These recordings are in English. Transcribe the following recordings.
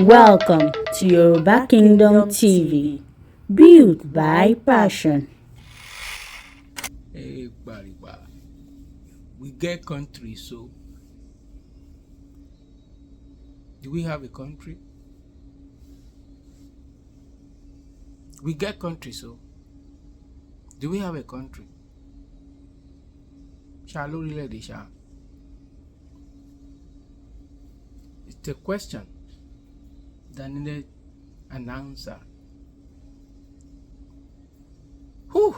Welcome to Yoruba Kingdom TV, built by passion. Hey, Bariba. We get country, so do we have a country? We get country, so do we have a country? Shalom, lady, Sha. It's a question that needed an answer. Whew.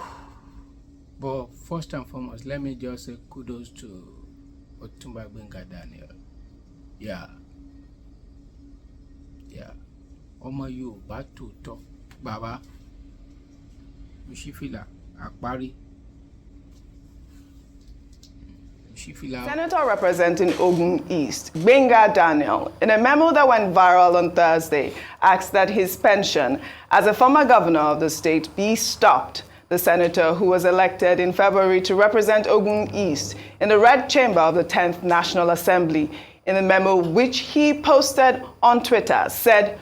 But first and foremost, let me just say kudos to Otumba Gbenga Daniel. Yeah. Ọmọ Yorùbá tòótọ́, bàbá, Mishifila, Akpari. Senator representing Ogun East, Gbenga Daniel, in a memo that went viral on Thursday, asked that his pension as a former governor of the state be stopped. The senator, who was elected in February to represent Ogun East in the Red Chamber of the 10th National Assembly, in the memo which he posted on Twitter, said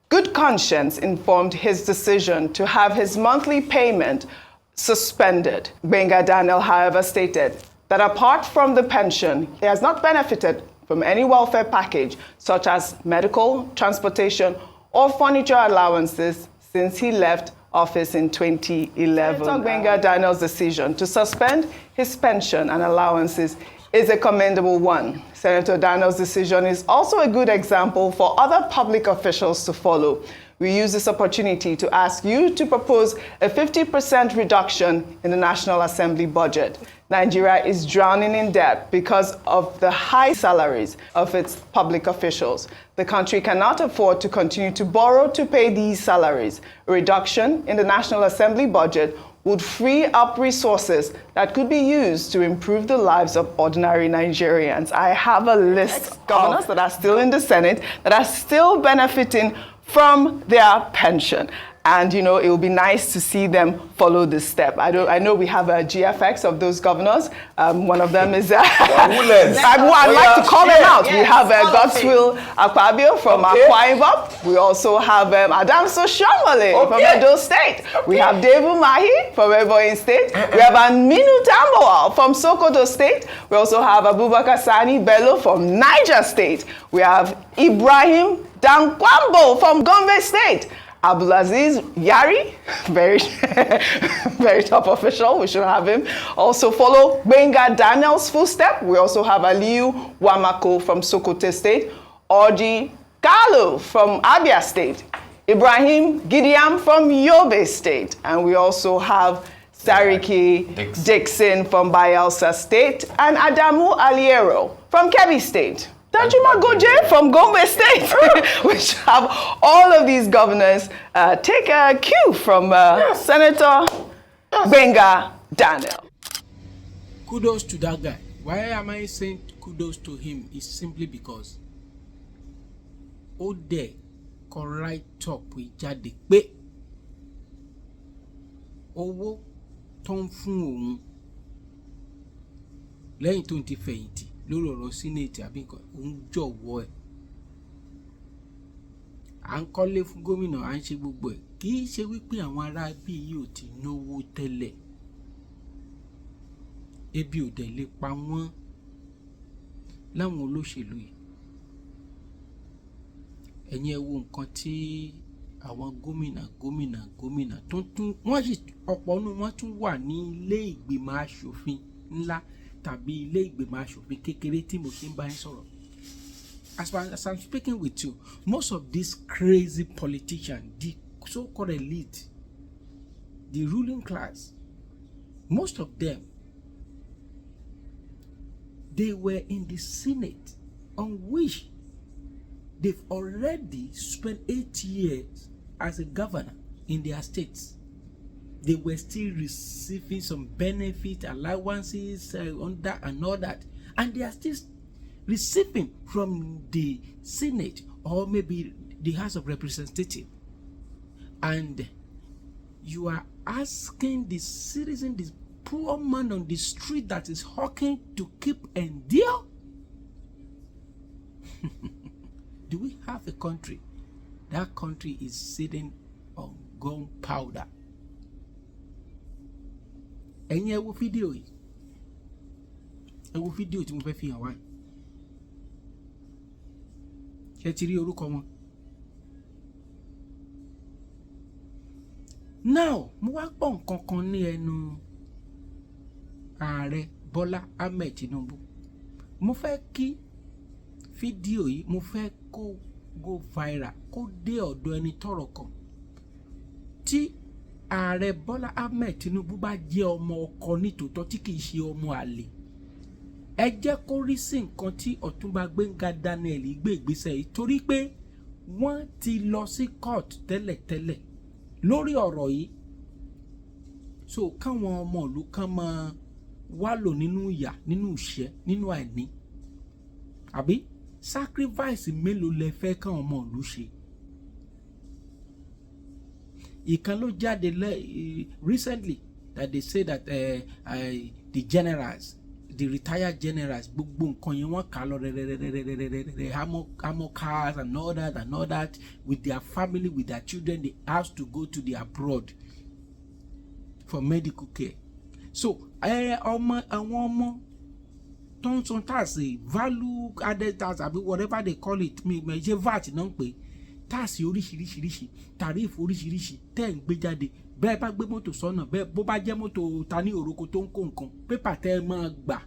good conscience informed his decision to have his monthly payment suspended. Gbenga Daniel, however, stated that apart from the pension, he has not benefited from any welfare package such as medical, transportation, or furniture allowances since he left office in 2011. Senator Gbenga Daniel's decision to suspend his pension and allowances is a commendable one. Senator Daniel's decision is also a good example for other public officials to follow. We use this opportunity to ask you to propose a 50% reduction in the National Assembly budget. Nigeria is drowning in debt because of the high salaries of its public officials. The country cannot afford to continue to borrow to pay these salaries. A reduction in the National Assembly budget would free up resources that could be used to improve the lives of ordinary Nigerians. I have a list of governors that are still in the Senate that are still benefiting from their pension. And, you know, it would be nice to see them follow this step. I know we have a GFX of those governors. One of them is... I'd like to call them out. Yes, we have Godswill Akpabio from Akwa Ibom. We also have Adam Soshomole from Edo State. We have Devu Mahi from Ebonyi State. We have Aminu Tamboa from Sokoto State. We also have Abubakar Sani Bello from Niger State. We have Ibrahim Dankwambo from Gombe State. Abdulaziz Yari, very top official, we should have him. Also follow Gbenga Daniel's footstep. We also have Aliyu Wamako from Sokoto State, Orji Kalu from Abia State, Ibrahim Gideon from Yobe State, and we also have Sariki Dixon from Bayelsa State, and Adamu Aliero from Kebbi State. Danjuma Goje from Gombe State. We should have all of these governors take a cue from Senator Gbenga Daniel. Kudos to that guy. Why am I saying kudos to him? Is simply because Ode correct up with Jade Pe Owo Tom Fun lẹ́yìn tó ti fẹ̀yìntì lórí ọ̀rọ̀ sínẹ̀tì àbí nǹkan òun jọ̀wọ́ ẹ̀ à ń kọ́lé fún gómìnà à ń ṣe gbogbo ẹ̀ kì í ṣe wípé àwọn ará bí yìí ò ti náwó tẹ́lẹ̀ ebi ò dẹ̀ lè pa wọ́n láwọn olóṣèlú yìí ẹ̀yin ẹ wo nǹkan tí àwọn gómìnà tó tún wọ́n sì ọ̀pọ̀ nínú wọn tún wà ní ilé ìgbìmọ̀ aṣòfin ńlá tàbí ilé ìgbìmọ̀ aṣòfin kékeré tí mo ṣe ń bá yín sọ̀rọ̀. As I'm speaking with you, most of these crazy politicians, the so-called elite, the ruling class, most of them, they were in the Senate on which they've already spent 8 years as a governor in their states. They were still receiving some benefit, allowances, on that and all that. And they are still receiving from the Senate or maybe the House of Representatives. And you are asking the citizen, this poor man on the street that is hawking to keep endure? Do we have a country? that country is sitting on gunpowder. Ẹ̀yin ẹ wo fídíò yìí, ẹ wo fídíò tí mo fẹ́ fi hàn wá. Ṣé ti rí orúkọ wọn? Now mo wá gbọ́ nǹkan kan ní ẹnu ààrẹ Bọ́lá Ahmed Tinubu. Mo fẹ́ kí fídíò yìí, mo fẹ́ kó go viral, kó dé ọ̀dọ̀ ẹni tọ́rọ̀ kàn. Tí ààrẹ Bọ́lá Ahmed Tinubu bá jẹ́ ọmọ ọkọ nítòótọ́ tí kìí ṣe ọmọ àlè, ẹ jẹ́ kó rí sí nǹkan tí Ọ̀túnba Gbénga Daniel gbé ìgbésẹ̀ yìí, torí pé wọ́n ti lọ sí court tẹ́lẹ̀tẹ́lẹ̀ lórí ọ̀rọ̀ yìí. So káwọn ọmọ ìlú kan máa wá lò nínú ìyà, nínú ìṣẹ́, nínú àìní. Àbí sacrifice mélòó lẹ fẹ́ káwọn ọmọ ìlú ṣe? Ìkan ló jáde recently that they say that the generals, the retired generals, gbogbo nǹkan yẹn wọ́n kà lọ rẹ̀rẹ̀rẹ̀rẹ̀rẹ̀rẹ̀, armor cars and all that with their family, with their children, they have to go to the abroad for medical care. So àwọn ọmọ tó ń san tax, value added tax àbí whatever they call it, ṣe VAT náà ń pè, tax oríṣiríṣiríṣi, tariff oríṣiríṣi tẹ́ ń gbé jáde. Bẹ́ẹ̀ bá gbé mọ́tò sọ́nà, bẹ́ẹ̀ bó bá jẹ́ mọ́tò ta ní òroko tó ń kó nǹkan, pépà tẹ́ ẹ máa gbà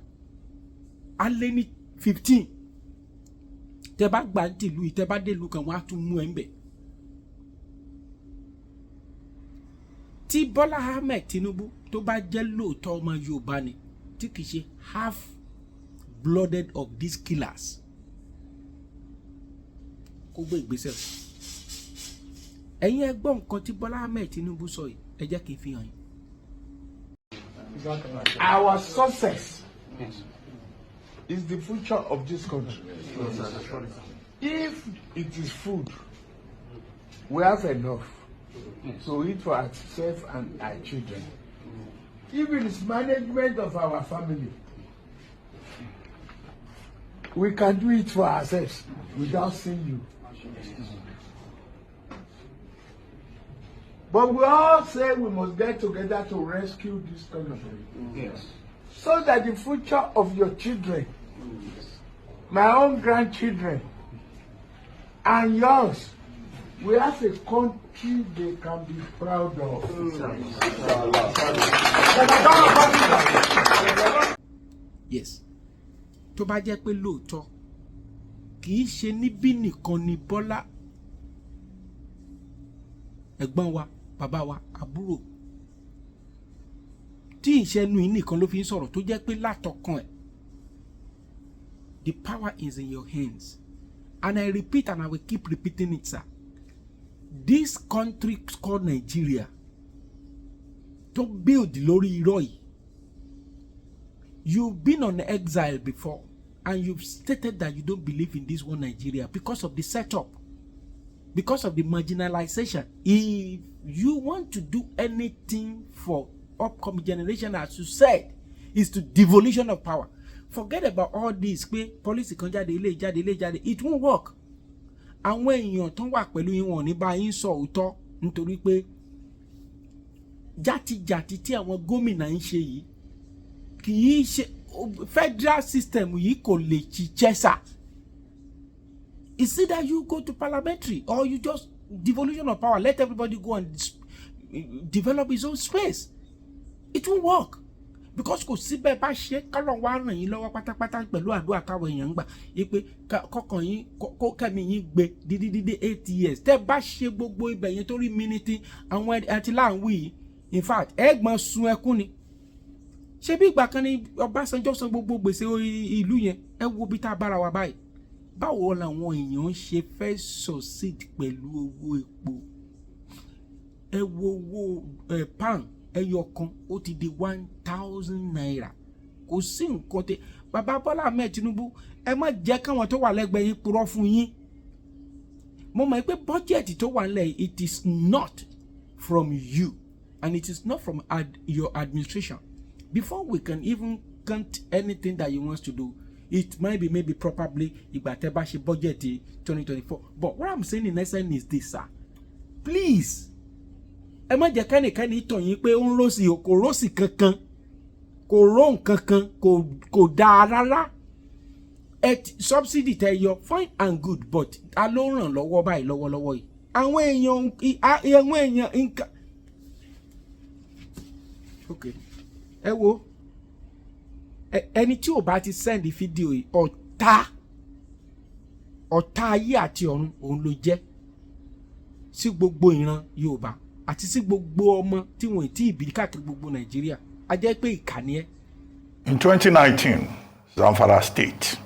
á lé ní 15. Tẹ́ bá gbà ní tìlú yìí, tẹ́ bá dé ìlú kan, wọ́n á tún mú ẹ ń bẹ̀. Tí Bọ́lá Ahmed Tinubu tó bá jẹ́ lóòótọ́ ọmọ Yorùbá ni, tí kìí ṣe half-blooded of these killers, kó gbé ìgbésẹ̀. Ẹ̀yin ẹ gbọ́ nǹkan tí Bọ́lá Ahmed Tinubu sọ yìí, ẹ jẹ́ kí n fi hàn yín. Our success is the future of this country. If it is food, we have enough to eat for ourselves and our children. If it is management of our family, we can do it for ourselves without seeing you. But we all say we must get together to rescue this country. Yes. So that the future of your children, my own grandchildren, and yours, we have a country they can be proud of. Yes. Tó bá jẹ́ pé lóòótọ́ kì í ṣe níbí nìkan ni Bọ́lá, ẹ̀gbọ́n wa, bàbá wa, àbúrò, tí ìṣẹ́nu yìí nìkan ló fi ń sọ̀rọ̀, tó jẹ́ pé látọkàn ẹ̀. The power is in your hands. And I repeat, and I will keep repeating it, sir. This country called Nigeria, to build lórí irọ́ yìí. You've been on exile before, and you've stated that you don't believe in this one Nigeria because of the setup, because of the marginalization. If you want to do anything for upcoming generation, as you said, is to devolution of power. Forget about all this, pé policy kan jáde, ilé jáde. It won't work. Àwọn èèyàn tó wà pẹ̀lú yín wọn ní bá yín sọ òótọ́, nítorí pé játijàti tí àwọn gómìnà ń ṣe yìí kì í ṣe federal system yìí kò lè ṣiṣẹ́ sà. It's either you go to parliamentary or you just devolution of power, let everybody go and develop his own space. It won't work. Because kò síbẹ̀ bá ṣe kọ́lọ̀ wá ràn yín lọ́wọ́ pátápátá pẹ̀lú àdúrà táwọn èèyàn ń gbà pé kọ́kàn yín kó kẹ́mi yín gbé dídídídé 8 years tẹ́ bá ṣe gbogbo ibẹ̀ yẹn tó rí mínítì àwọn àti láǹwì yìí, in fact ẹ̀gbọ́n sun ẹkún ni. Ṣé bí ìgbà kan ní Ọbásanjọ́ san gbogbo gbèsè ìlú yẹn, ẹ wo bí tá a bára wa báyìí. Báwo làwọn èèyàn ṣe fẹ́ succeed pẹ̀lú owó epo? Ẹ wo owó pan ẹyọ kan ó ti di 1,000 naira. Kò sí nǹkan tẹ bàbá Bọ́lá Ahmed Tinubu, ẹ má jẹ́ káwọn tó wà lẹ́gbẹ̀ẹ́ yín purọ́ fún yín. Mo mọ̀ pé bọ́jẹ̀tì tó wà nílẹ̀, it is not from you and it is not from your administration. Before we can even count anything that you want to do, it might be maybe probably ìgbà tẹ́ bá ṣe budget 2024. But what I'm saying in essence is this, sir. Please, ẹ má jẹ́ kẹ́nìkẹ́nì tàn yín pé ó ń rọ́ọ̀sì kò rọ́ọ̀sì kankan, kò rọ́ nǹkankan, kò dáa rárá. Subsidy tẹ́ yọ fine and good, but a ló ràn lọ́wọ́ báyìí lọ́wọ́lọ́wọ́ yìí. Àwọn èèyàn nǹkan. Okay, ẹ wo ẹni tí ò bá ti send fídíò yìí ọ̀tá ayé àti ọ̀run òun ló jẹ́ sí gbogbo ìran Yorùbá àti sí gbogbo ọmọ tí wọ́n ti ìbí káàkiri gbogbo Nàìjíríà. A jẹ́ pé ìkànnì ẹ. In 2019, Zamfara State,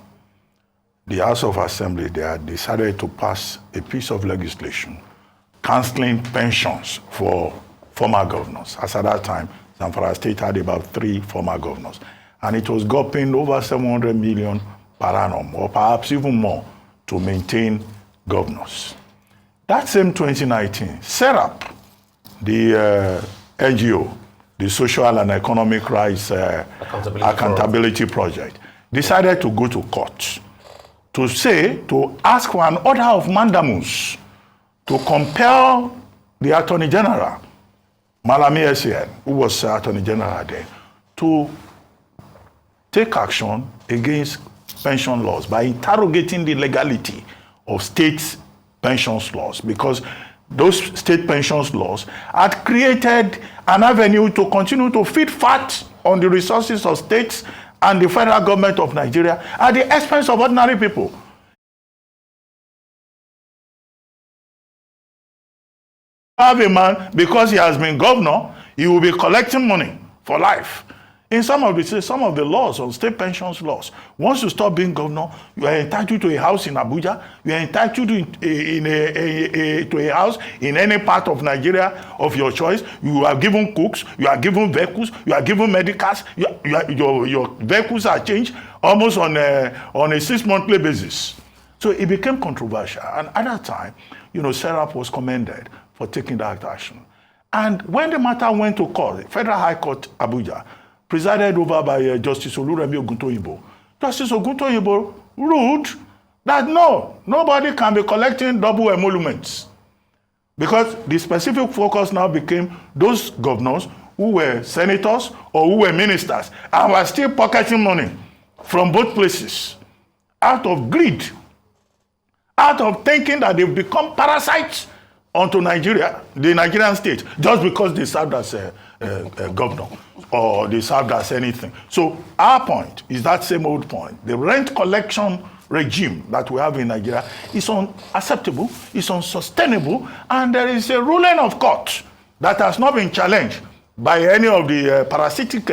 the House of Assembly, they had decided to pass a piece of legislation cancelling pensions for former governors. As at that time, Zamfara State had about 3 former governors, and it was gulping over 700 million per annum, or perhaps even more, to maintain governors. That same 2019, SERAP, the NGO, the Social and Economic Rights Accountability Project, decided to go to court to ask for an order of mandamus to compel the Attorney General, Malami SAN, who was Attorney General then, to take action against pension laws by interrogating the legality of state pensions laws, because those state pensions laws had created an avenue to continue to feed fat on the resources of states and the federal government of Nigeria at the expense of ordinary people. Have a man, because he has been governor, he will be collecting money for life. In some of the laws, on state pensions laws, once you stop being governor, you are entitled to a house in Abuja, you are entitled to a house in any part of Nigeria of your choice. You are given cooks, you are given vehicles, you are given medicals, your vehicles are changed almost on a 6-monthly basis. So it became controversial. And at that time, SERAP was commended for taking that action. And when the matter went to court, Federal High Court, Abuja, presided over by Justice Oluremi Oguntoyibo, Justice Oguntoyibo ruled that nobody can be collecting double emoluments, because the specific focus now became those governors who were senators or who were ministers and were still pocketing money from both places out of greed, out of thinking that they've become parasites onto Nigeria, the Nigerian state, just because they served as a governor or they served as anything. So our point is that same old point. The rent collection regime that we have in Nigeria is unacceptable, is unsustainable, and there is a ruling of court that has not been challenged by any of the parasitic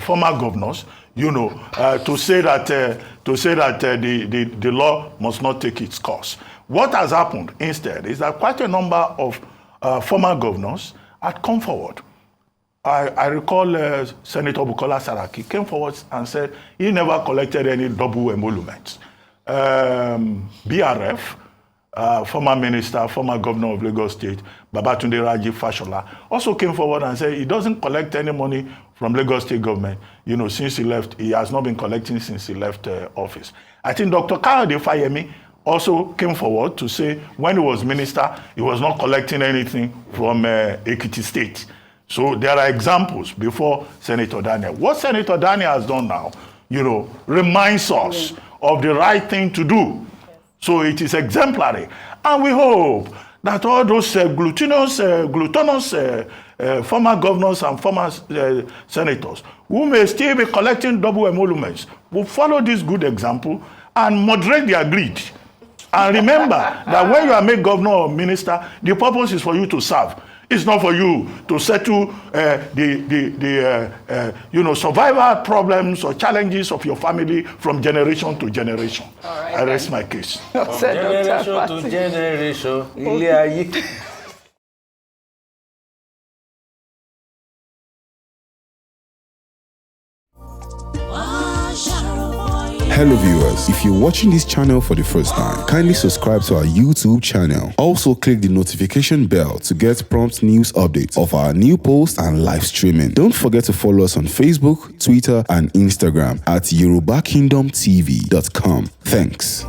former governors, to say that the law must not take its course. What has happened instead is that quite a number of former governors had come forward. I recall Senator Bukola Saraki came forward and said he never collected any double emoluments. BRF, former minister, former governor of Lagos State, Babatunde Raji Fashola, also came forward and said he doesn't collect any money from Lagos State government. Since he left, he has not been collecting since he left office. I think Dr. Kayode Fayemi also came forward to say when he was minister, he was not collecting anything from Ekiti State. So there are examples before Senator Daniel. What Senator Daniel has done now, reminds us of the right thing to do. So it is exemplary. And we hope that all those gluttonous former governors and former senators who may still be collecting double emoluments will follow this good example and moderate their greed. And remember that when you are made governor or minister, the purpose is for you to serve. It's not for you to settle survival problems or challenges of your family from generation to generation. Right, I rest my case. Generation to generation. Ilé ayé. Hello viewers, if you're watching this channel for the first time, kindly subscribe to our YouTube channel. Also click the notification bell to get prompt news updates of our new posts and live streaming. Don't forget to follow us on Facebook, Twitter and Instagram at YorubaKingdomTV.com. Thanks.